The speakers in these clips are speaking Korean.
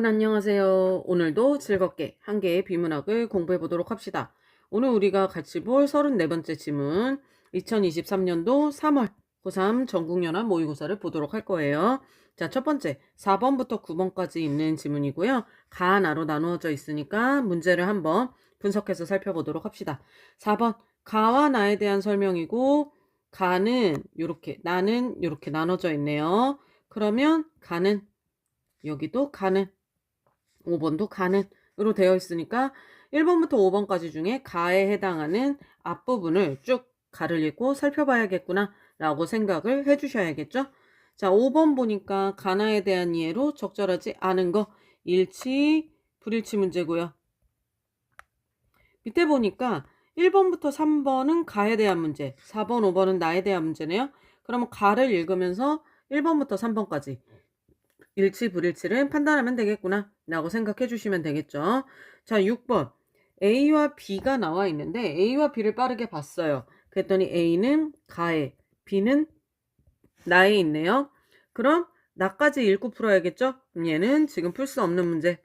안녕하세요. 오늘도 즐겁게 한 개의 비문학을 공부해 보도록 합시다. 오늘 우리가 같이 볼 34번째 지문 2023년도 3월 고3 전국연합 모의고사를 보도록 할 거예요. 자, 첫 번째 4번부터 9번까지 있는 지문이고요. 가, 나로 나누어져 있으니까 문제를 한번 분석해서 살펴보도록 합시다. 4번 가와 나에 대한 설명이고 가는 요렇게, 나는 요렇게 나눠져 있네요. 그러면 가는, 여기도 가는, 5번도 가는으로 되어 있으니까 1번부터 5번까지 중에 가에 해당하는 앞부분을 쭉 가를 읽고 살펴봐야겠구나 라고 생각을 해주셔야겠죠. 자, 5번 보니까 가나에 대한 이해로 적절하지 않은 거 일치, 불일치 문제고요. 밑에 보니까 1번부터 3번은 가에 대한 문제, 4번, 5번은 나에 대한 문제네요. 그러면 가를 읽으면서 1번부터 3번까지 일치 불일치를 판단하면 되겠구나 라고 생각해 주시면 되겠죠. 자, 6번 A와 B가 나와 있는데 A와 B를 빠르게 봤어요. 그랬더니 A는 가에, B는 나에 있네요. 그럼 나까지 읽고 풀어야겠죠? 그럼 얘는 지금 풀 수 없는 문제.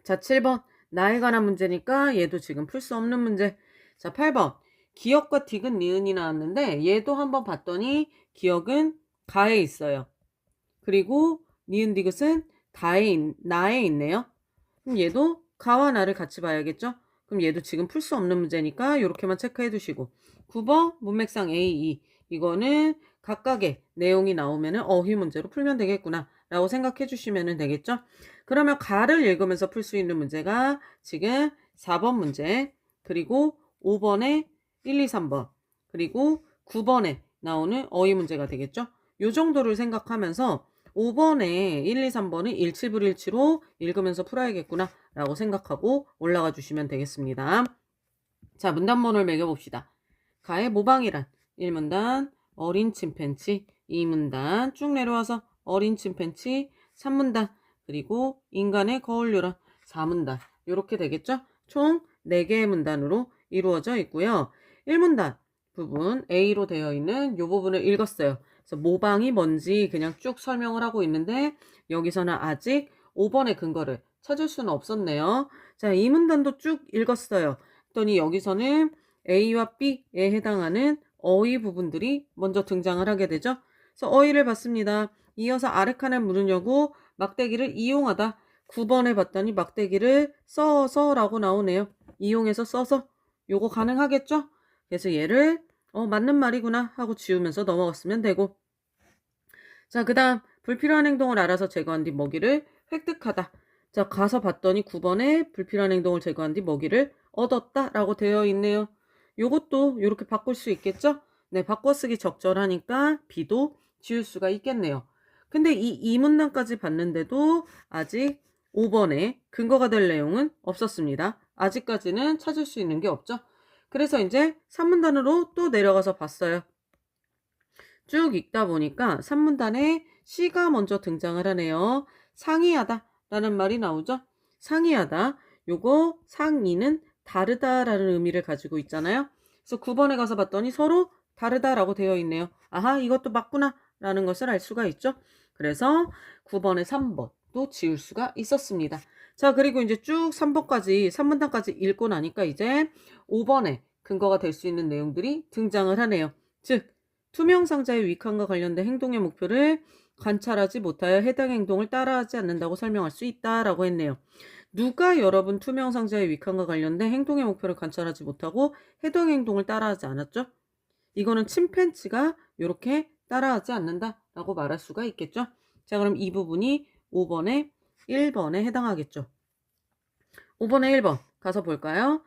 자, 7번 나에 관한 문제니까 얘도 지금 풀 수 없는 문제. 자, 8번 기억과 디귿, 니은이 나왔는데 얘도 한번 봤더니 기억은 가에 있어요. 그리고 니은 디귿은 나에 있네요. 그럼 얘도 가와 나를 같이 봐야겠죠? 그럼 얘도 지금 풀 수 없는 문제니까 이렇게만 체크해 두시고 9번 문맥상 A, E 이거는 각각의 내용이 나오면 어휘 문제로 풀면 되겠구나 라고 생각해 주시면 되겠죠? 그러면 가를 읽으면서 풀 수 있는 문제가 지금 4번 문제, 그리고 5번에 1, 2, 3번, 그리고 9번에 나오는 어휘 문제가 되겠죠? 요 정도를 생각하면서 5번에 1, 2, 3번은 일치불일치로 읽으면서 풀어야겠구나 라고 생각하고 올라가 주시면 되겠습니다. 자, 문단번호를 매겨봅시다. 가의 모방이란 1문단 어린 침팬치, 2문단 쭉 내려와서 어린 침팬치, 3문단 그리고 인간의 거울요란 4문단 이렇게 되겠죠? 총 4개의 문단으로 이루어져 있고요. 1문단 부분 A로 되어 있는 이 부분을 읽었어요. 그래서 모방이 뭔지 그냥 쭉 설명을 하고 있는데 여기서는 아직 5번의 근거를 찾을 수는 없었네요. 자, 이 문단도 쭉 읽었어요. 그랬더니 여기서는 A와 B에 해당하는 어휘 부분들이 먼저 등장을 하게 되죠. 그래서 어휘를 봤습니다. 이어서 아르칸을 물으려고 막대기를 이용하다. 9번에 봤더니 막대기를 써서 라고 나오네요. 이용해서 써서 요거 가능하겠죠? 그래서 얘를 맞는 말이구나 하고 지우면서 넘어갔으면 되고, 자, 그 다음 불필요한 행동을 알아서 제거한 뒤 먹이를 획득하다. 자, 가서 봤더니 9번에 불필요한 행동을 제거한 뒤 먹이를 얻었다 라고 되어 있네요. 요것도 이렇게 바꿀 수 있겠죠? 네, 바꿔쓰기 적절하니까 B도 지울 수가 있겠네요. 근데 이 문단까지 봤는데도 아직 5번에 근거가 될 내용은 없었습니다. 아직까지는 찾을 수 있는 게 없죠. 그래서 이제 3문단으로 또 내려가서 봤어요. 쭉 읽다 보니까 3문단에 C가 먼저 등장을 하네요. 상이하다 라는 말이 나오죠. 상이하다. 요거 상이는 다르다라는 의미를 가지고 있잖아요. 그래서 9번에 가서 봤더니 서로 다르다라고 되어 있네요. 아하, 이것도 맞구나 라는 것을 알 수가 있죠. 그래서 9번에 3번도 지울 수가 있었습니다. 자, 그리고 이제 쭉 3번까지 3문단까지 읽고 나니까 이제 5번에 근거가 될 수 있는 내용들이 등장을 하네요. 즉 투명 상자의 위칸과 관련된 행동의 목표를 관찰하지 못하여 해당 행동을 따라하지 않는다고 설명할 수 있다라고 했네요. 누가 여러분 투명 상자의 위칸과 관련된 행동의 목표를 관찰하지 못하고 해당 행동을 따라하지 않았죠? 이거는 침팬치가 이렇게 따라하지 않는다라고 말할 수가 있겠죠? 자, 그럼 이 부분이 5번에 1번에 해당하겠죠. 5번에 1번 가서 볼까요?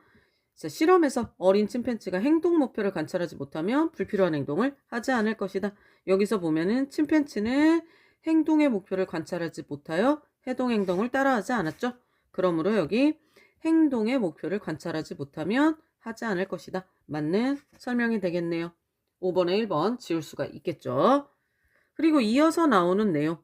자, 실험에서 어린 침팬지가 행동 목표를 관찰하지 못하면 불필요한 행동을 하지 않을 것이다. 여기서 보면은 침팬지는 행동의 목표를 관찰하지 못하여 해동 행동을 따라하지 않았죠. 그러므로 여기 행동의 목표를 관찰하지 못하면 하지 않을 것이다. 맞는 설명이 되겠네요. 5번에 1번 지울 수가 있겠죠. 그리고 이어서 나오는 내용.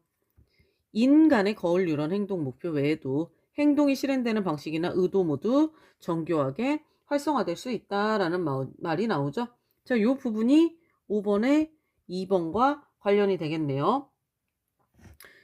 인간의 거울 유런 행동 목표 외에도 행동이 실행되는 방식이나 의도 모두 정교하게 활성화될 수 있다라는 말이 나오죠. 자, 이 부분이 5번에 2번과 관련이 되겠네요.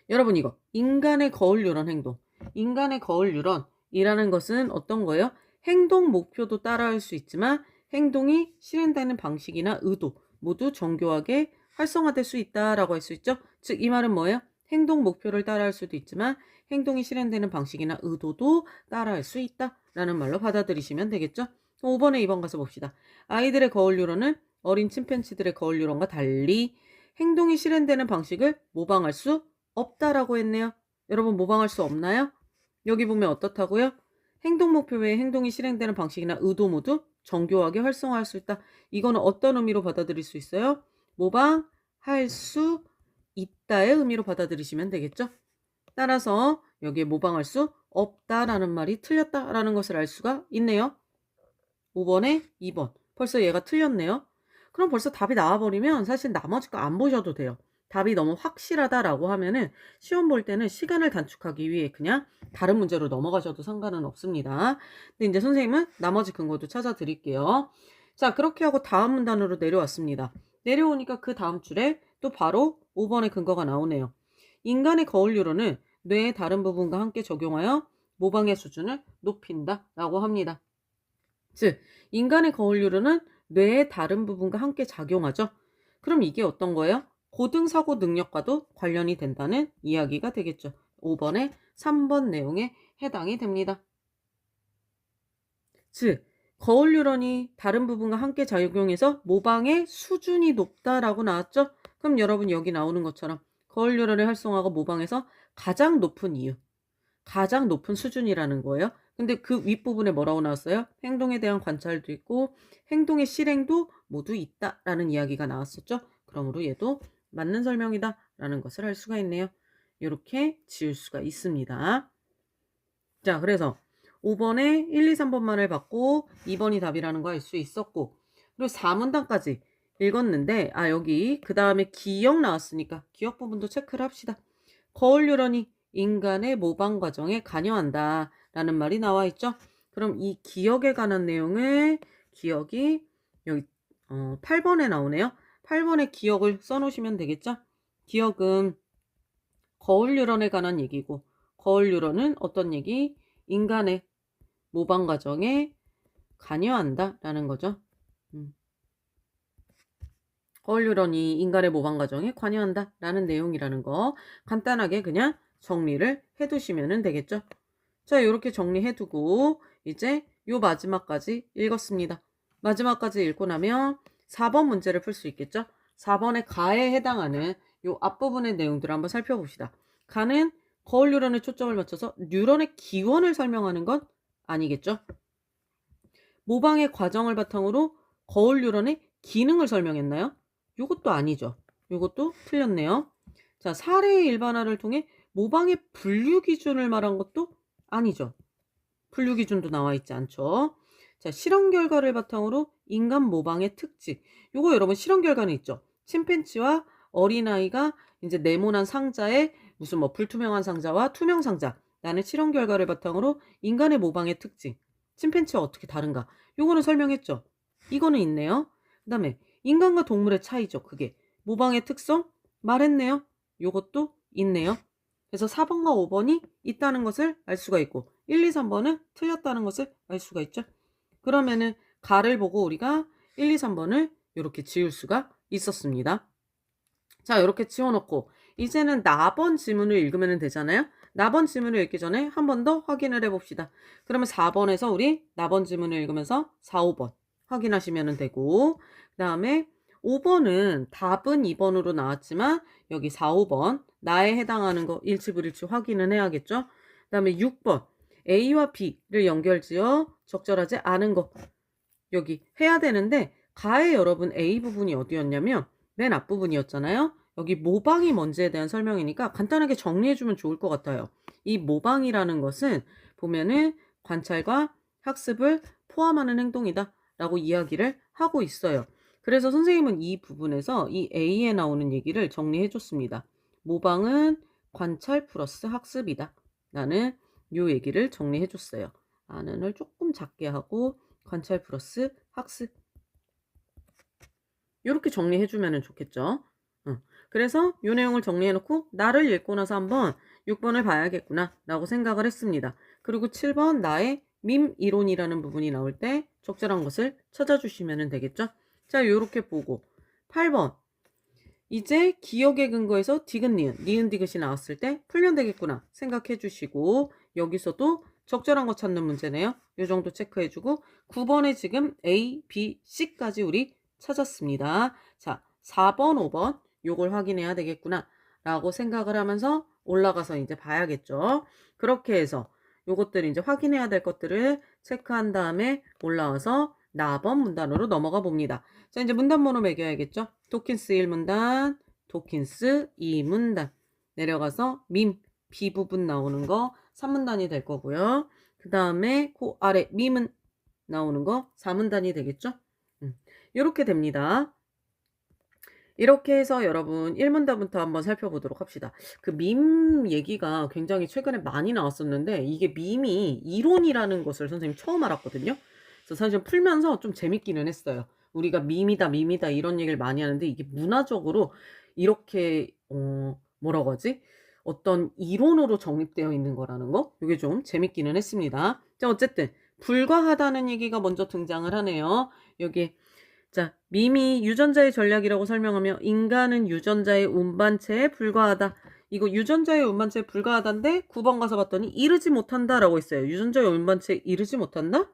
여러분 이거 인간의 거울 유런 행동. 인간의 거울 유런이라는 것은 어떤 거예요? 행동 목표도 따라할 수 있지만 행동이 실행되는 방식이나 의도 모두 정교하게 활성화될 수 있다라고 할 수 있죠. 즉, 이 말은 뭐예요? 행동 목표를 따라할 수도 있지만 행동이 실행되는 방식이나 의도도 따라할 수 있다라는 말로 받아들이시면 되겠죠. 5번에 2번 가서 봅시다. 아이들의 거울 유런은 어린 침팬지들의 거울 유런과 달리 행동이 실행되는 방식을 모방할 수 없다라고 했네요. 여러분, 모방할 수 없나요? 여기 보면 어떻다고요? 행동 목표 외에 행동이 실행되는 방식이나 의도 모두 정교하게 활성화할 수 있다. 이거는 어떤 의미로 받아들일 수 있어요? 모방할 수 있다의 의미로 받아들이시면 되겠죠? 따라서 여기에 모방할 수 없다라는 말이 틀렸다라는 것을 알 수가 있네요. 5번에 2번. 벌써 얘가 틀렸네요. 그럼 벌써 답이 나와버리면 사실 나머지 거 안 보셔도 돼요. 답이 너무 확실하다라고 하면은 시험 볼 때는 시간을 단축하기 위해 그냥 다른 문제로 넘어가셔도 상관은 없습니다. 근데 이제 선생님은 나머지 근거도 찾아드릴게요. 자, 그렇게 하고 다음 문단으로 내려왔습니다. 내려오니까 그 다음 줄에 또 바로 5번의 근거가 나오네요. 인간의 거울 유런은 뇌의 다른 부분과 함께 적용하여 모방의 수준을 높인다 라고 합니다. 즉, 인간의 거울 유런은 뇌의 다른 부분과 함께 작용하죠. 그럼 이게 어떤 거예요? 고등사고 능력과도 관련이 된다는 이야기가 되겠죠. 5번에 3번 내용에 해당이 됩니다. 즉, 거울 유런이 다른 부분과 함께 작용해서 모방의 수준이 높다라고 나왔죠? 그럼 여러분 여기 나오는 것처럼 거울 유런을 활성화하고 모방해서 가장 높은 이유, 가장 높은 수준이라는 거예요. 근데 그 윗부분에 뭐라고 나왔어요? 행동에 대한 관찰도 있고 행동의 실행도 모두 있다라는 이야기가 나왔었죠. 그러므로 얘도 맞는 설명이다 라는 것을 알 수가 있네요. 이렇게 지울 수가 있습니다. 자, 그래서 5번에 1, 2, 3번만을 받고 2번이 답이라는 거 알 수 있었고, 그리고 4문단까지 읽었는데 여기 그 다음에 기억 나왔으니까 기억 부분도 체크를 합시다. 거울 유런이 인간의 모방 과정에 관여한다 라는 말이 나와 있죠. 그럼 이 기억에 관한 내용을 기억이 여기 8번에 나오네요. 8번에 기억을 써놓으시면 되겠죠. 기억은 거울 유런에 관한 얘기고, 거울 유런은 어떤 얘기? 인간의 모방 과정에 관여한다 라는 거죠. 거울 유런이 인간의 모방 과정에 관여한다 라는 내용이라는 거 간단하게 그냥 정리를 해두시면 되겠죠. 자, 이렇게 정리해두고 이제 요 마지막까지 읽었습니다. 마지막까지 읽고 나면 4번 문제를 풀 수 있겠죠. 4번의 가에 해당하는 요 앞부분의 내용들을 한번 살펴봅시다. 가는 거울 유런에 초점을 맞춰서 뉴런의 기원을 설명하는 건 아니겠죠. 모방의 과정을 바탕으로 거울 유런의 기능을 설명했나요? 요것도 아니죠. 요것도 틀렸네요. 자, 사례의 일반화를 통해 모방의 분류 기준을 말한 것도 아니죠. 분류 기준도 나와 있지 않죠. 자, 실험 결과를 바탕으로 인간 모방의 특징. 요거 여러분 실험 결과는 있죠. 침팬지와 어린아이가 이제 네모난 상자에 무슨 뭐 불투명한 상자와 투명 상자라는 실험 결과를 바탕으로 인간의 모방의 특징. 침팬지와 어떻게 다른가? 요거는 설명했죠. 이거는 있네요. 그 다음에 인간과 동물의 차이죠. 그게 모방의 특성 말했네요. 요것도 있네요. 그래서 4번과 5번이 있다는 것을 알 수가 있고 1, 2, 3번은 틀렸다는 것을 알 수가 있죠. 그러면은 가를 보고 우리가 1, 2, 3번을 이렇게 지울 수가 있었습니다. 자, 이렇게 지워놓고 이제는 나번 지문을 읽으면 되잖아요. 나번 지문을 읽기 전에 한 번 더 확인을 해봅시다. 그러면 4번에서 우리 나번 지문을 읽으면서 4, 5번 확인하시면 되고, 그 다음에 5번은 답은 2번으로 나왔지만 여기 4, 5번 나에 해당하는 거 일치불일치 확인은 해야겠죠. 그 다음에 6번 A와 B를 연결지어 적절하지 않은 거 여기 해야 되는데 가에 여러분 A 부분이 어디였냐면 맨 앞부분이었잖아요. 여기 모방이 뭔지에 대한 설명이니까 간단하게 정리해주면 좋을 것 같아요. 이 모방이라는 것은 보면은 관찰과 학습을 포함하는 행동이다 라고 이야기를 하고 있어요. 그래서 선생님은 이 부분에서 이 A에 나오는 얘기를 정리해줬습니다. 모방은 관찰 플러스 학습이다 라는 요 얘기를 정리해줬어요. 아는을 조금 작게 하고 관찰 플러스 학습 이렇게 정리해주면 좋겠죠. 그래서 이 내용을 정리해놓고 나를 읽고 나서 한번 6번을 봐야겠구나 라고 생각을 했습니다. 그리고 7번 나의 밈 이론이라는 부분이 나올 때 적절한 것을 찾아주시면 되겠죠. 자, 요렇게 보고 8번 이제 기억의 근거에서 디귿, 니은 디귿이 나왔을 때 풀면 되겠구나 생각해 주시고 여기서도 적절한 거 찾는 문제네요. 요 정도 체크해주고 9번에 지금 A, B, C까지 우리 찾았습니다. 자, 4번, 5번 요걸 확인해야 되겠구나 라고 생각을 하면서 올라가서 이제 봐야겠죠. 그렇게 해서 요것들 이제 확인해야 될 것들을 체크한 다음에 올라와서 나번 문단으로 넘어가 봅니다. 자, 이제 문단 번호 매겨야겠죠. 도킨스 1문단, 도킨스 2문단. 내려가서 밈, B 부분 나오는 거 3문단이 될 거고요. 그 다음에 그 아래 밈은 나오는 거 4문단이 되겠죠. 이렇게 됩니다. 이렇게 해서 여러분 1문단부터 한번 살펴보도록 합시다. 그 밈 얘기가 굉장히 최근에 많이 나왔었는데 이게 밈이 이론이라는 것을 선생님 처음 알았거든요. 그래서 사실 풀면서 좀 재밌기는 했어요. 우리가 밈이다 이런 얘기를 많이 하는데 이게 문화적으로 이렇게 뭐라고 하지? 어떤 이론으로 정립되어 있는 거라는 거? 이게 좀 재밌기는 했습니다. 자, 어쨌든 불과하다는 얘기가 먼저 등장을 하네요. 여기 자, 밈이 유전자의 전략이라고 설명하며 인간은 유전자의 운반체에 불과하다. 이거 유전자의 운반체에 불과하다인데 9번 가서 봤더니 이르지 못한다라고 했어요. 유전자의 운반체에 이르지 못한다?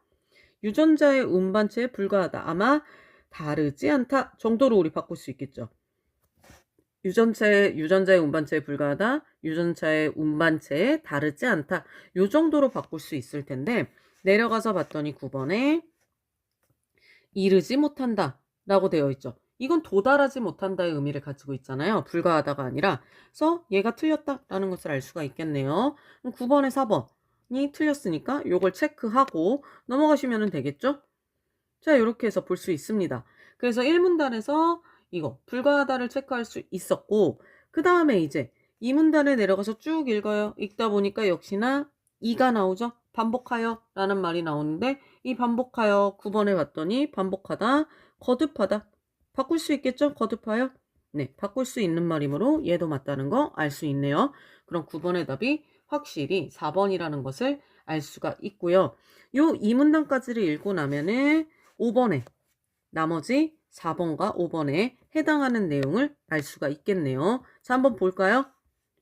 유전자의 운반체에 불과하다. 아마 다르지 않다 정도로 우리 바꿀 수 있겠죠. 유전자의 운반체에 불과하다. 유전자의 운반체에 다르지 않다. 요 정도로 바꿀 수 있을 텐데 내려가서 봤더니 9번에 이르지 못한다 라고 되어 있죠. 이건 도달하지 못한다의 의미를 가지고 있잖아요. 불가하다가 아니라. 그래서 얘가 틀렸다라는 것을 알 수가 있겠네요. 그럼 9번에 4번이 틀렸으니까 이걸 체크하고 넘어가시면 되겠죠. 자, 이렇게 해서 볼 수 있습니다. 그래서 1문단에서 이거 불가하다를 체크할 수 있었고 그 다음에 이제 2문단에 내려가서 쭉 읽어요. 읽다 보니까 역시나 2가 나오죠. 반복하여 라는 말이 나오는데 이 반복하여 9번에 봤더니 반복하다, 거듭하다 바꿀 수 있겠죠? 거듭하여 네, 바꿀 수 있는 말이므로 얘도 맞다는 거 알 수 있네요. 그럼 9번의 답이 확실히 4번이라는 것을 알 수가 있고요. 요 2문단까지를 읽고 나면은 5번에 나머지 4번과 5번에 해당하는 내용을 알 수가 있겠네요. 자, 한번 볼까요?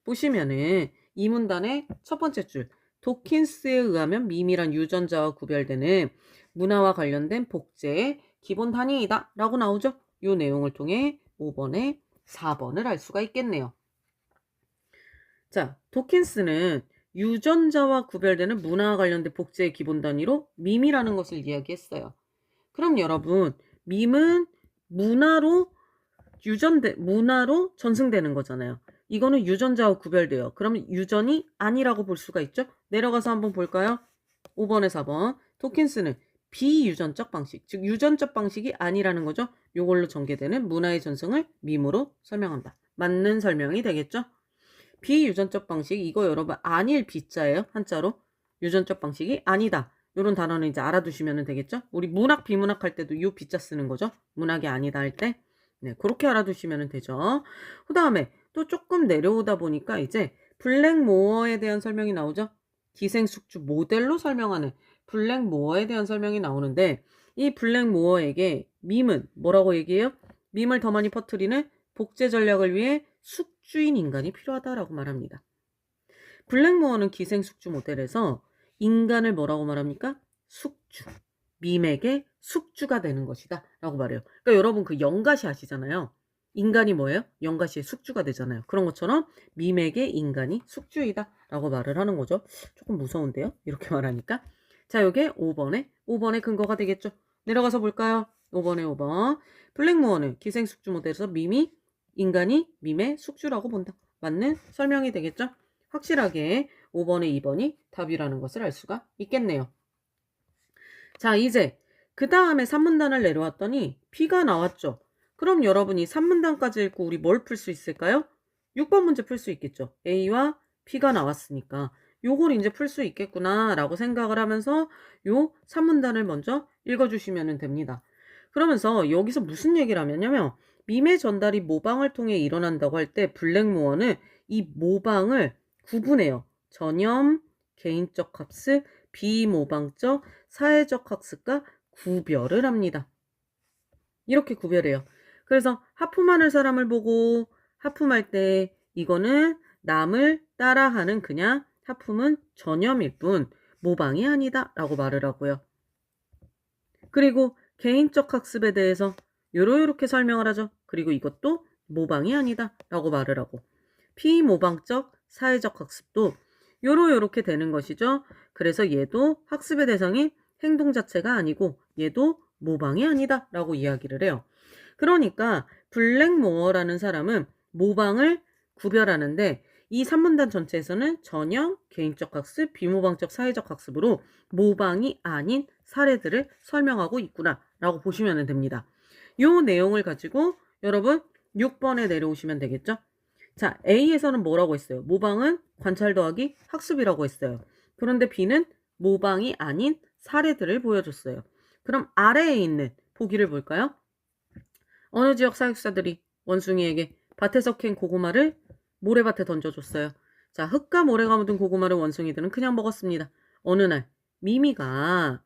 보시면은 이 문단의 첫 번째 줄 도킨스에 의하면 밈이란 유전자와 구별되는 문화와 관련된 복제의 기본 단위이다 라고 나오죠. 이 내용을 통해 5번에 4번을 알 수가 있겠네요. 자, 도킨스는 유전자와 구별되는 문화와 관련된 복제의 기본 단위로 밈이라는 것을 이야기했어요. 그럼 여러분 밈은 문화로 전승되는 거잖아요. 이거는 유전자와 구별돼요. 그러면 유전이 아니라고 볼 수가 있죠. 내려가서 한번 볼까요? 5번에 4번 도킨스는 비유전적 방식, 즉 유전적 방식이 아니라는 거죠. 이걸로 전개되는 문화의 전승을 밈으로 설명한다. 맞는 설명이 되겠죠. 비유전적 방식, 이거 여러분 아닐 비자예요. 한자로 유전적 방식이 아니다. 이런 단어는 이제 알아두시면 되겠죠. 우리 문학 비문학 할 때도 이 비자 쓰는 거죠. 문학이 아니다 할 때. 네, 그렇게 알아두시면 되죠. 그 다음에 또 조금 내려오다 보니까 이제 블랙모어에 대한 설명이 나오죠. 기생숙주 모델로 설명하는 블랙모어에 대한 설명이 나오는데 이 블랙모어에게 밈은 뭐라고 얘기해요? 밈을 더 많이 퍼뜨리는 복제 전략을 위해 숙주인 인간이 필요하다라고 말합니다. 블랙모어는 기생숙주 모델에서 인간을 뭐라고 말합니까? 숙주. 밈에게 숙주가 되는 것이다 라고 말해요. 그러니까 여러분 그 영가시 아시잖아요. 인간이 뭐예요? 영가시의 숙주가 되잖아요. 그런 것처럼 밈에게 인간이 숙주이다 라고 말을 하는 거죠. 조금 무서운데요? 이렇게 말하니까. 자, 요게 5번의 근거가 되겠죠. 내려가서 볼까요? 5번에 5번. 블랙모어는 기생숙주 모델에서 인간이 밈의 숙주라고 본다. 맞는 설명이 되겠죠. 확실하게 5번에 2번이 답이라는 것을 알 수가 있겠네요. 자, 이제 그 다음에 3문단을 내려왔더니 P가 나왔죠. 그럼 여러분이 3문단까지 읽고 우리 뭘 풀 수 있을까요? 6번 문제 풀 수 있겠죠. A와 P가 나왔으니까 요걸 이제 풀 수 있겠구나 라고 생각을 하면서 요 3문단을 먼저 읽어주시면 됩니다. 그러면서 여기서 무슨 얘기를 하냐면 밈의 전달이 모방을 통해 일어난다고 할 때 블랙모어는 이 모방을 구분해요. 전염, 개인적 학습, 비모방적, 사회적 학습과 구별을 합니다. 이렇게 구별해요. 그래서 하품하는 사람을 보고 하품할 때 이거는 남을 따라하는 그냥 하품은 전염일 뿐 모방이 아니다 라고 말을 하고요. 그리고 개인적 학습에 대해서 요렇게 설명을 하죠. 그리고 이것도 모방이 아니다 라고 말을 하고 피모방적 사회적 학습도 요렇게 되는 것이죠. 그래서 얘도 학습의 대상이 행동 자체가 아니고 얘도 모방이 아니다 라고 이야기를 해요. 그러니까 블랙모어라는 사람은 모방을 구별하는데 이 3문단 전체에서는 전형, 개인적 학습, 비모방적 사회적 학습으로 모방이 아닌 사례들을 설명하고 있구나 라고 보시면 됩니다. 이 내용을 가지고 여러분 6번에 내려오시면 되겠죠? 자, A에서는 뭐라고 했어요? 모방은 관찰 더하기 학습이라고 했어요. 그런데 B는 모방이 아닌 사례들을 보여줬어요. 그럼 아래에 있는 보기를 볼까요? 어느 지역 사육사들이 원숭이에게 밭에서 캔 고구마를 모래밭에 던져줬어요. 자, 흙과 모래가 묻은 고구마를 원숭이들은 그냥 먹었습니다. 어느 날 미미가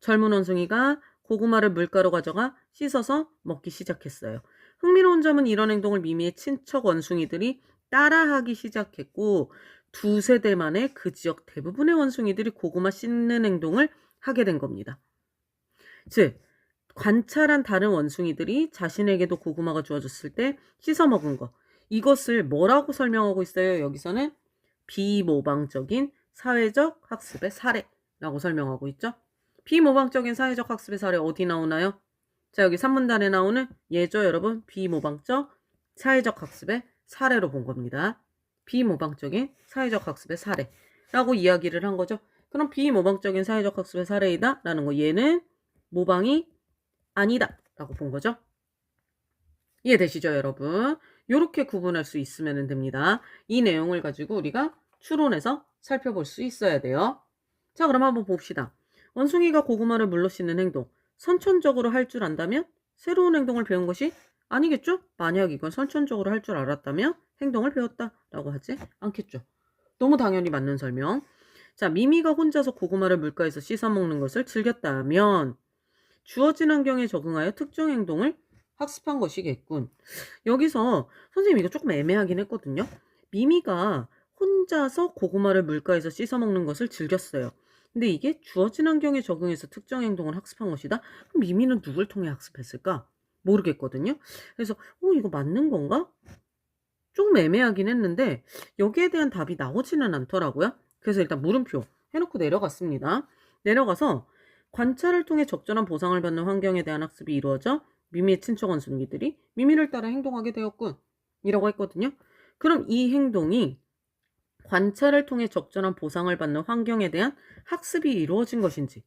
젊은 원숭이가 고구마를 물가로 가져가 씻어서 먹기 시작했어요. 흥미로운 점은 이런 행동을 미미의 친척 원숭이들이 따라하기 시작했고 두세 대 만에 그 지역 대부분의 원숭이들이 고구마 씻는 행동을 하게 된 겁니다. 즉 관찰한 다른 원숭이들이 자신에게도 고구마가 주어졌을 때 씻어 먹은 것. 이것을 뭐라고 설명하고 있어요? 여기서는 비모방적인 사회적 학습의 사례라고 설명하고 있죠. 비모방적인 사회적 학습의 사례 어디 나오나요? 자, 여기 3문단에 나오는 예죠, 여러분. 비모방적 사회적 학습의 사례로 본 겁니다. 비모방적인 사회적 학습의 사례라고 이야기를 한 거죠. 그럼 비모방적인 사회적 학습의 사례이다 라는 거. 얘는 모방이 아니다 라고 본 거죠. 이해되시죠, 여러분? 이렇게 구분할 수 있으면 됩니다. 이 내용을 가지고 우리가 추론해서 살펴볼 수 있어야 돼요. 자, 그럼 한번 봅시다. 원숭이가 고구마를 물로 씻는 행동, 선천적으로 할 줄 안다면 새로운 행동을 배운 것이 아니겠죠? 만약 이건 선천적으로 할 줄 알았다면 행동을 배웠다라고 하지 않겠죠. 너무 당연히 맞는 설명. 자, 미미가 혼자서 고구마를 물가에서 씻어 먹는 것을 즐겼다면 주어진 환경에 적응하여 특정 행동을 학습한 것이겠군. 여기서 선생님 이거 조금 애매하긴 했거든요. 미미가 혼자서 고구마를 물가에서 씻어 먹는 것을 즐겼어요. 근데 이게 주어진 환경에 적응해서 특정 행동을 학습한 것이다? 그럼 미미는 누굴 통해 학습했을까? 모르겠거든요. 그래서 이거 맞는 건가? 조금 애매하긴 했는데 여기에 대한 답이 나오지는 않더라고요. 그래서 일단 물음표 해놓고 내려갔습니다. 내려가서 관찰을 통해 적절한 보상을 받는 환경에 대한 학습이 이루어져 미미의 친척 원숭이들이 미미를 따라 행동하게 되었군 이라고 했거든요. 그럼 이 행동이 관찰을 통해 적절한 보상을 받는 환경에 대한 학습이 이루어진 것인지를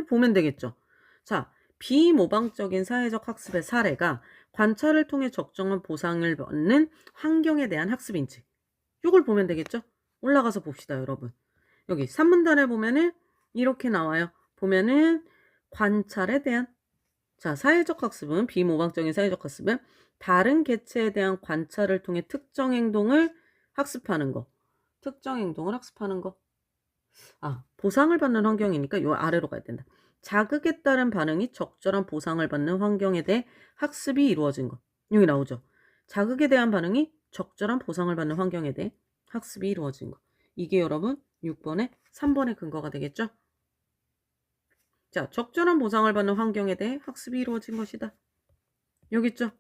보면 되겠죠. 자, 비모방적인 사회적 학습의 사례가 관찰을 통해 적정한 보상을 받는 환경에 대한 학습인지 이걸 보면 되겠죠. 올라가서 봅시다, 여러분. 여기 3문단에 보면은 이렇게 나와요. 보면은 관찰에 대한 자, 사회적 학습은 비모방적인 사회적 학습은 다른 개체에 대한 관찰을 통해 특정 행동을 학습하는 거. 특정 행동을 학습하는 거. 보상을 받는 환경이니까 요 아래로 가야 된다. 자극에 따른 반응이 적절한 보상을 받는 환경에 대해 학습이 이루어진 것. 여기 나오죠. 자극에 대한 반응이 적절한 보상을 받는 환경에 대해 학습이 이루어진 것. 이게 여러분 6번에 3번의 근거가 되겠죠? 자, 적절한 보상을 받는 환경에 대해 학습이 이루어진 것이다. 여기 있죠?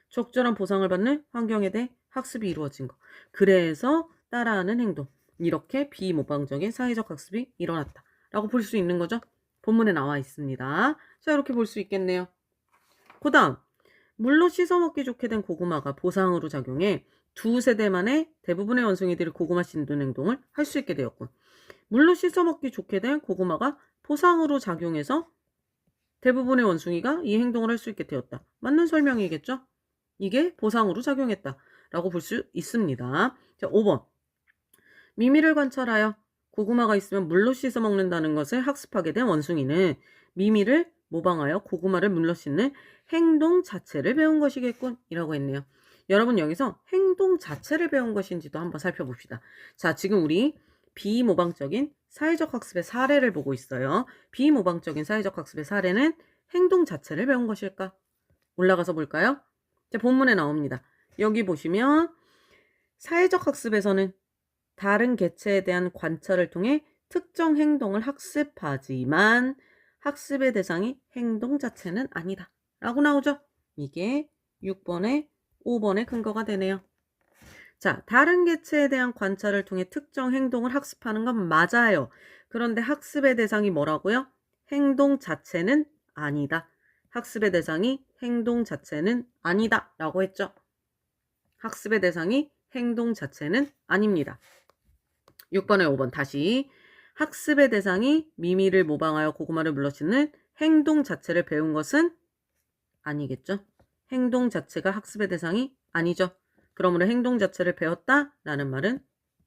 적절한 보상을 받는 환경에 대해 학습이 이루어진 것. 그래서 따라하는 행동. 이렇게 비모방적인 사회적 학습이 일어났다. 라고 볼 수 있는 거죠. 본문에 나와 있습니다. 자, 이렇게 볼 수 있겠네요. 그 다음, 물로 씻어먹기 좋게 된 고구마가 보상으로 작용해 두 세대 만에 대부분의 원숭이들이 고구마 씻는 행동을 할 수 있게 되었군. 물로 씻어먹기 좋게 된 고구마가 보상으로 작용해서 대부분의 원숭이가 이 행동을 할 수 있게 되었다. 맞는 설명이겠죠? 이게 보상으로 작용했다. 라고 볼 수 있습니다. 자, 5번. 미미를 관찰하여 고구마가 있으면 물로 씻어 먹는다는 것을 학습하게 된 원숭이는 미미를 모방하여 고구마를 물로 씻는 행동 자체를 배운 것이겠군 이라고 했네요. 여러분 여기서 행동 자체를 배운 것인지도 한번 살펴봅시다. 자, 지금 우리 비모방적인 사회적 학습의 사례를 보고 있어요. 비모방적인 사회적 학습의 사례는 행동 자체를 배운 것일까? 올라가서 볼까요? 자, 본문에 나옵니다. 여기 보시면 사회적 학습에서는 다른 개체에 대한 관찰을 통해 특정 행동을 학습하지만 학습의 대상이 행동 자체는 아니다 라고 나오죠. 이게 6번에 5번의 근거가 되네요. 자, 다른 개체에 대한 관찰을 통해 특정 행동을 학습하는 건 맞아요. 그런데 학습의 대상이 뭐라고요? 행동 자체는 아니다. 학습의 대상이 행동 자체는 아니다 라고 했죠. 학습의 대상이 행동 자체는 아닙니다. 6번에 5번 다시. 학습의 대상이 미미를 모방하여 고구마를 물러씻는 행동 자체를 배운 것은 아니겠죠. 행동 자체가 학습의 대상이 아니죠. 그러므로 행동 자체를 배웠다라는 말은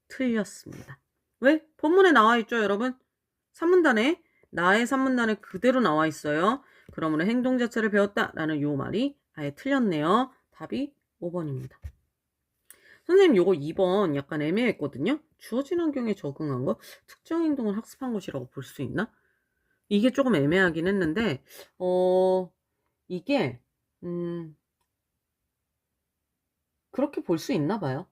틀렸습니다. 왜? 본문에 나와 있죠, 여러분. 산문단에 나의 산문단에 그대로 나와 있어요. 그러므로 행동 자체를 배웠다라는 요 말이 아예 틀렸네요. 답이 5번입니다. 선생님 요거 2번 약간 애매했거든요. 주어진 환경에 적응한 거 특정 행동을 학습한 것이라고 볼 수 있나? 이게 조금 애매하긴 했는데 이게 그렇게 볼 수 있나 봐요.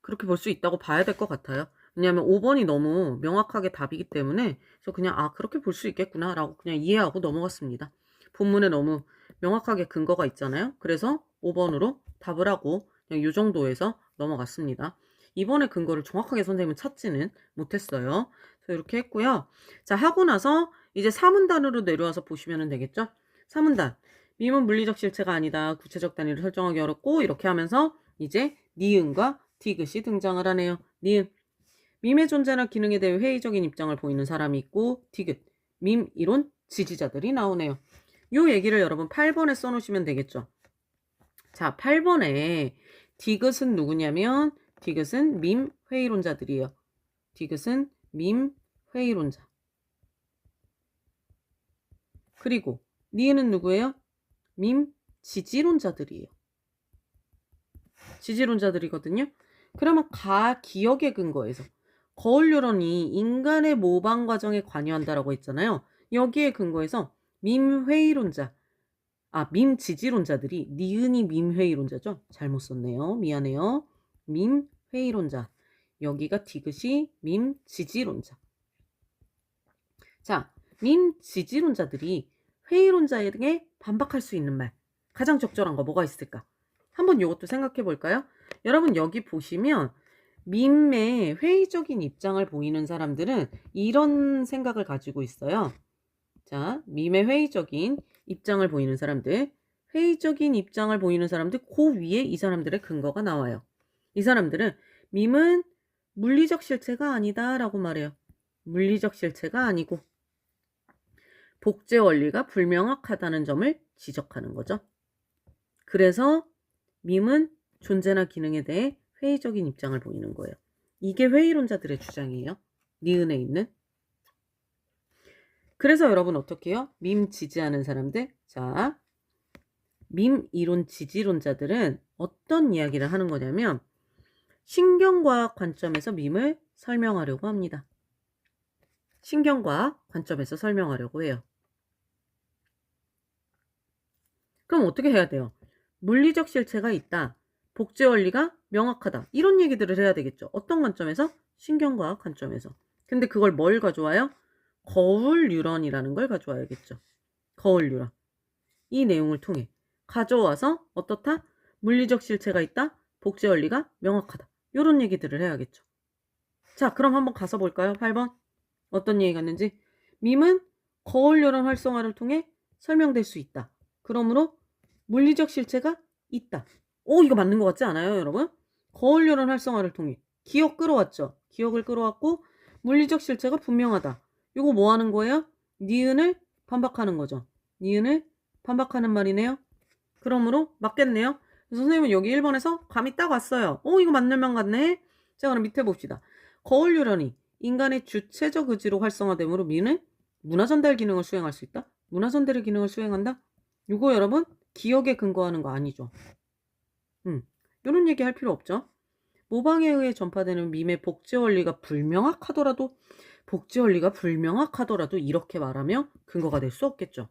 그렇게 볼 수 있다고 봐야 될 것 같아요. 왜냐하면 5번이 너무 명확하게 답이기 때문에 그래서 그냥 그렇게 볼 수 있겠구나 라고 그냥 이해하고 넘어갔습니다. 본문에 너무 명확하게 근거가 있잖아요. 그래서 5번으로 답을 하고 그냥 이 정도에서 넘어갔습니다. 이번에 근거를 정확하게 선생님은 찾지는 못했어요. 그래서 이렇게 했고요. 자, 하고 나서 이제 4문단으로 내려와서 보시면 되겠죠. 4문단. 밈은 물리적 실체가 아니다. 구체적 단위를 설정하기 어렵고 이렇게 하면서 이제 니은과 디귿이 등장을 하네요. 니은. 밈의 존재나 기능에 대해 회의적인 입장을 보이는 사람이 있고 디귿. 밈 이론 지지자들이 나오네요. 요 얘기를 여러분 8번에 써놓으시면 되겠죠. 자, 8번에 디귿은 누구냐면 디귿은 밈 회의론자들이에요. 디귿은 밈 회의론자. 그리고 니은은 누구예요? 밈 지지론자들이에요. 지지론자들이거든요. 그러면 기억의 근거에서 거울유론이 인간의 모방 과정에 관여한다라고 했잖아요. 여기에 근거해서 밈회의론자, 밈지지론자들이 니은이 밈회의론자죠. 잘못 썼네요. 미안해요. 밈회의론자. 여기가 디귿이 밈지지론자. 자, 밈지지론자들이 회의론자에게 반박할 수 있는 말. 가장 적절한 거 뭐가 있을까? 한번 이것도 생각해 볼까요? 여러분 여기 보시면 밈의 회의적인 입장을 보이는 사람들은 이런 생각을 가지고 있어요. 자, 밈의 회의적인 입장을 보이는 사람들, 회의적인 입장을 보이는 사람들, 그 위에 이 사람들의 근거가 나와요. 이 사람들은 밈은 물리적 실체가 아니다 라고 말해요. 물리적 실체가 아니고 복제 원리가 불명확하다는 점을 지적하는 거죠. 그래서 밈은 존재나 기능에 대해 회의적인 입장을 보이는 거예요. 이게 회의론자들의 주장이에요. 니은에 있는. 그래서 여러분 어떻게 해요? 밈 지지하는 사람들. 자, 밈 이론 지지론자들은 어떤 이야기를 하는 거냐면 신경과학 관점에서 밈을 설명하려고 합니다. 신경과학 관점에서 설명하려고 해요. 그럼 어떻게 해야 돼요? 물리적 실체가 있다. 복제 원리가 명확하다. 이런 얘기들을 해야 되겠죠. 어떤 관점에서? 신경과학 관점에서. 근데 그걸 뭘 가져와요? 거울 뉴런이라는 걸 가져와야겠죠. 거울 뉴런. 이 내용을 통해 가져와서 어떻다? 물리적 실체가 있다. 복제 원리가 명확하다. 이런 얘기들을 해야겠죠. 자, 그럼 한번 가서 볼까요? 8번. 어떤 얘기가 있는지. 밈은 거울 뉴런 활성화를 통해 설명될 수 있다. 그러므로 물리적 실체가 있다. 이거 맞는 것 같지 않아요, 여러분? 거울 뉴런 활성화를 통해 기억 끌어왔죠. 기억을 끌어왔고 물리적 실체가 분명하다. 이거 뭐 하는 거예요? 니은을 반박하는 거죠. 니은을 반박하는 말이네요. 그러므로 맞겠네요. 선생님은 여기 1번에서 감이 딱 왔어요. 이거 맞는 말 같네. 자, 그럼 밑에 봅시다. 거울 뉴런이 인간의 주체적 의지로 활성화되므로 미는 문화 전달 기능을 수행할 수 있다. 문화 전달의 기능을 수행한다. 이거 여러분 기억에 근거하는 거 아니죠. 이런 얘기 할 필요 없죠. 모방에 의해 전파되는 밈의 복제 원리가 불명확하더라도 이렇게 말하며 근거가 될 수 없겠죠.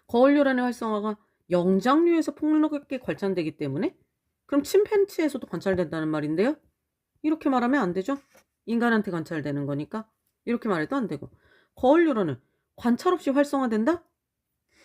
거울류란의 활성화가 영장류에서 폭넓게 관찰되기 때문에 그럼 침팬치에서도 관찰된다는 말인데요. 이렇게 말하면 안 되죠. 인간한테 관찰되는 거니까 이렇게 말해도 안 되고, 거울류란은 관찰 없이 활성화된다?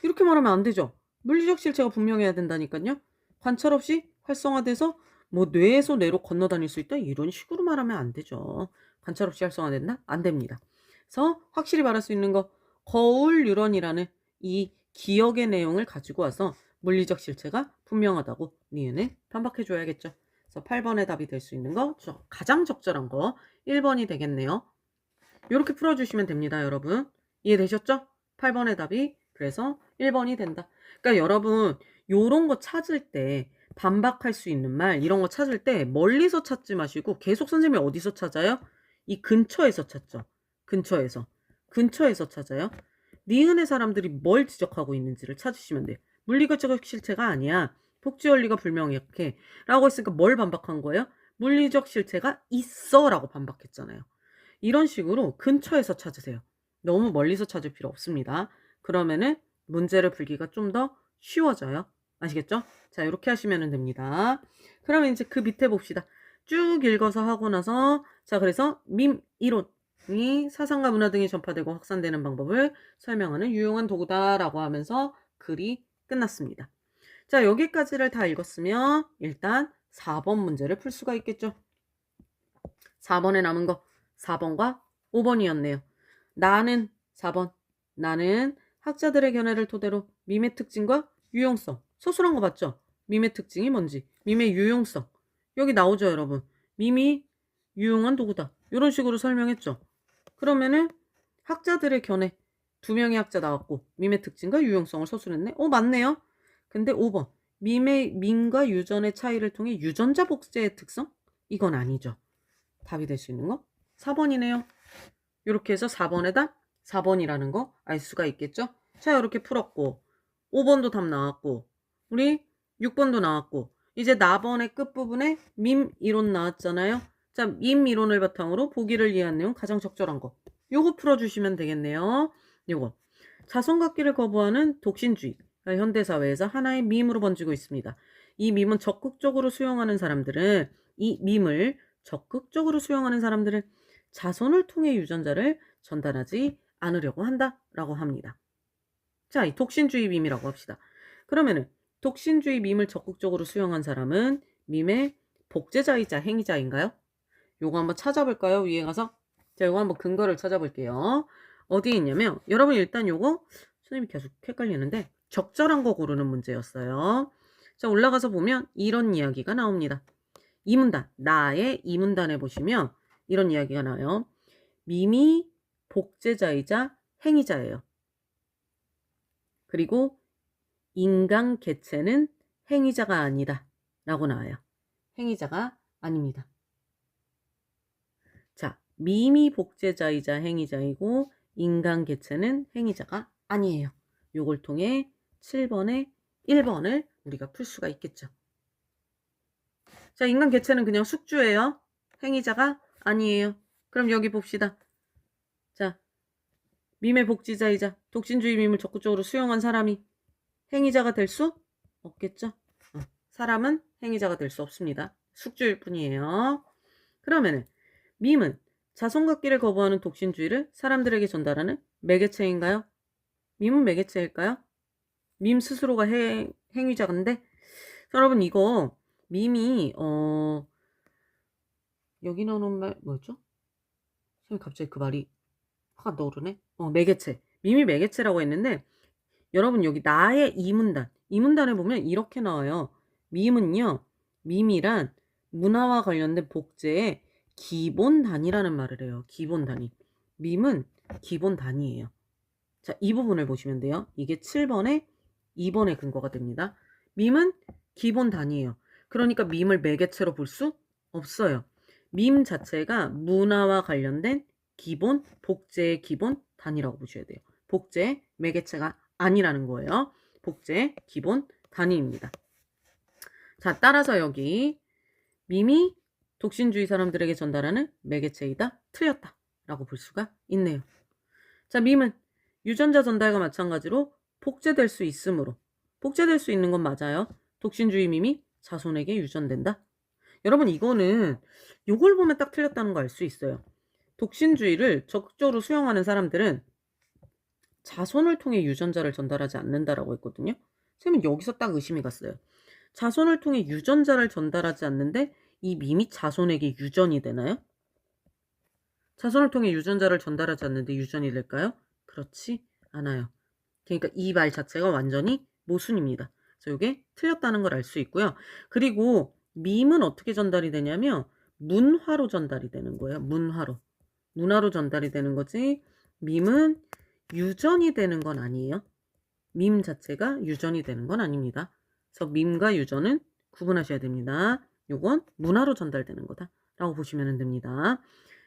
이렇게 말하면 안 되죠. 물리적 실체가 분명해야 된다니까요. 관찰 없이 활성화돼서 뭐 뇌에서 뇌로 건너다닐 수 있다? 이런 식으로 말하면 안 되죠. 관찰 없이 활성화된다? 안 됩니다. 그래서 확실히 말할 수 있는 거, 거울 뉴런이라는 이 기억의 내용을 가지고 와서 물리적 실체가 분명하다고 니은을 반박해 줘야겠죠. 그래서 8번의 답이 될 수 있는 거, 가장 적절한 거 1번이 되겠네요. 이렇게 풀어주시면 됩니다, 여러분. 이해되셨죠? 8번의 답이 그래서 1번이 된다. 그러니까 여러분, 요런 거 찾을 때 반박할 수 있는 말 이런 거 찾을 때 멀리서 찾지 마시고 계속 선생님이 어디서 찾아요? 이 근처에서 찾죠. 근처에서 찾아요. 니은의 사람들이 뭘 지적하고 있는지를 찾으시면 돼요. 물리적 실체가 아니야. 복지 원리가 불명확해 라고 했으니까 뭘 반박한 거예요? 물리적 실체가 있어 라고 반박했잖아요. 이런 식으로 근처에서 찾으세요. 너무 멀리서 찾을 필요 없습니다. 그러면은 문제를 풀기가 좀 더 쉬워져요. 아시겠죠? 자, 이렇게 하시면 됩니다. 그러면 이제 그 밑에 봅시다. 쭉 읽어서 하고 나서, 자, 그래서 밈 이론이 사상과 문화 등이 전파되고 확산되는 방법을 설명하는 유용한 도구다라고 하면서 글이 끝났습니다. 자, 여기까지를 다 읽었으면 일단 4번 문제를 풀 수가 있겠죠. 4번에 남은 거 4번과 5번이었네요. 나는 4번. 나는 학자들의 견해를 토대로 밈의 특징과 유용성. 서술한 거 봤죠? 밈의 특징이 뭔지. 밈의 유용성. 여기 나오죠, 여러분. 밈이 유용한 도구다. 이런 식으로 설명했죠. 그러면은 학자들의 견해. 2명의 학자 나왔고 밈의 특징과 유용성을 서술했네. 맞네요. 근데 5번. 밈과 유전의 차이를 통해 유전자 복제의 특성? 이건 아니죠. 답이 될 수 있는 거 4번이네요. 이렇게 해서 4번의 답 4번이라는 거 알 수가 있겠죠. 자, 이렇게 풀었고 5번도 답 나왔고 우리 6번도 나왔고 이제 나번의 끝부분에 밈 이론 나왔잖아요. 자, 밈 이론을 바탕으로 보기를 이해한 내용 가장 적절한 거 요거 풀어주시면 되겠네요. 요거 자손갖기를 거부하는 독신주의 현대사회에서 하나의 밈으로 번지고 있습니다. 이 밈은 적극적으로 수용하는 사람들은 자손을 통해 유전자를 전달하지 않으려고 한다라고 합니다. 자, 이 독신주의 밈이라고 합시다. 그러면은 독신주의 밈을 적극적으로 수용한 사람은 밈의 복제자이자 행위자인가요? 요거 한번 찾아볼까요? 위에 가서. 자, 요거 한번 근거를 찾아볼게요. 어디에 있냐면 여러분 일단 요거 선생님이 계속 헷갈리는데 적절한 거 고르는 문제였어요. 자, 올라가서 보면 이런 이야기가 나옵니다. 이문단, 나의 이문단에 보시면 이런 이야기가 나와요. 밈이 복제자이자 행위자예요. 그리고 인간 개체는 행위자가 아니다 라고 나와요. 행위자가 아닙니다. 자, 밈이 복제자이자 행위자이고 인간 개체는 행위자가 아니에요. 요걸 통해 7번에 1번을 우리가 풀 수가 있겠죠. 자, 인간 개체는 그냥 숙주예요. 행위자가 아니에요. 그럼 여기 봅시다. 자, 밈의 복제자이자 독신주의 밈을 적극적으로 수용한 사람이 행위자가 될 수 없겠죠. 사람은 행위자가 될 수 없습니다. 숙주일 뿐이에요. 그러면은 밈은 자손갖기를 거부하는 독신주의를 사람들에게 전달하는 매개체인가요? 밈은 매개체일까요? 밈 스스로가 행위자인데 여러분 이거 밈이 여기 나오는 말 뭐였죠? 선생님 갑자기 그 말이 확 떠오르네. 매개체. 밈이 매개체라고 했는데 여러분 여기 나의 이문단에 보면 이렇게 나와요. 밈은요. 밈이란 문화와 관련된 복제의 기본 단위라는 말을 해요. 기본 단위. 밈은 기본 단위예요. 자, 이 부분을 보시면 돼요. 이게 7번에 2번의 근거가 됩니다. 밈은 기본 단위예요. 그러니까 밈을 매개체로 볼 수 없어요. 밈 자체가 문화와 관련된 기본, 복제의 기본 단위라고 보셔야 돼요. 복제, 매개체가 아니라는 거예요. 복제, 기본 단위입니다. 자, 따라서 여기 밈이 독신주의 사람들에게 전달하는 매개체이다. 틀렸다. 라고 볼 수가 있네요. 자, 밈은 유전자 전달과 마찬가지로 복제될 수 있으므로 복제될 수 있는 건 맞아요. 독신주의 밈이 자손에게 유전된다. 여러분 이거는 요걸 보면 딱 틀렸다는 거 알 수 있어요. 독신주의를 적극적으로 수용하는 사람들은 자손을 통해 유전자를 전달하지 않는다라고 했거든요. 선생님은 여기서 딱 의심이 갔어요. 자손을 통해 유전자를 전달하지 않는데 이 밈이 자손에게 유전이 되나요? 자손을 통해 유전자를 전달하지 않는데 유전이 될까요? 그렇지 않아요. 그러니까 이 말 자체가 완전히 모순입니다. 그래서 이게 틀렸다는 걸 알 수 있고요. 그리고 밈은 어떻게 전달이 되냐면 문화로 전달이 되는 거예요. 문화로 전달이 되는 거지. 밈은 유전이 되는 건 아니에요. 밈 자체가 유전이 되는 건 아닙니다. 그래서 밈과 유전은 구분하셔야 됩니다. 요건 문화로 전달되는 거다라고 보시면 됩니다.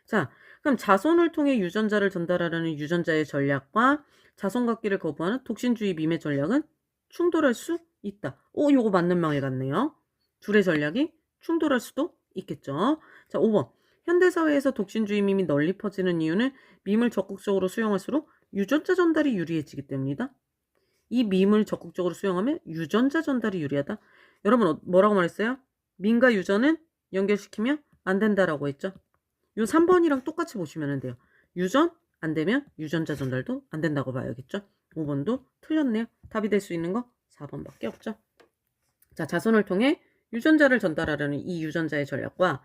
자, 그럼 자손을 통해 유전자를 전달하려는 유전자의 전략과 자손 갖기를 거부하는 독신주의 밈의 전략은 충돌할 수 있다. 요거 맞는 말 같네요. 둘의 전략이 충돌할 수도 있겠죠. 자, 5번. 현대사회에서 독신주의 밈이 널리 퍼지는 이유는 밈을 적극적으로 수용할수록 유전자 전달이 유리해지기 때문이다. 이 밈을 적극적으로 수용하면 유전자 전달이 유리하다. 여러분 뭐라고 말했어요? 밈과 유전은 연결시키면 안 된다라고 했죠. 요 3번이랑 똑같이 보시면 돼요. 유전 안 되면 유전자 전달도 안 된다고 봐야겠죠. 5번도 틀렸네요. 답이 될 수 있는 거 4번밖에 없죠. 자, 자손을 통해 유전자를 전달하려는 이 유전자의 전략과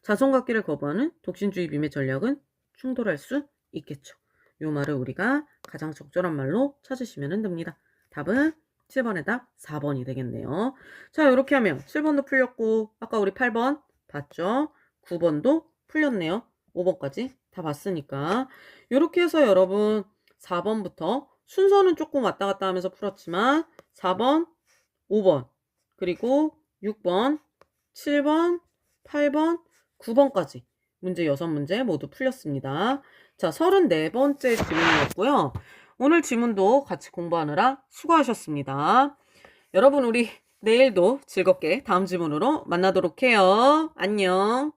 자손 갖기를 거부하는 독신주의 밈의 전략은 충돌할 수 있겠죠. 요 말을 우리가 가장 적절한 말로 찾으시면 됩니다. 답은 7번의 답 4번이 되겠네요. 자, 이렇게 하면 7번도 풀렸고 아까 우리 8번 봤죠? 9번도 풀렸네요. 5번까지 다 봤으니까 이렇게 해서 여러분 4번부터 순서는 조금 왔다 갔다 하면서 풀었지만 4번, 5번, 그리고 6번, 7번, 8번, 9번까지 문제 6문제 모두 풀렸습니다. 자, 34번째 질문이었고요. 오늘 질문도 같이 공부하느라 수고하셨습니다. 여러분 우리 내일도 즐겁게 다음 질문으로 만나도록 해요. 안녕.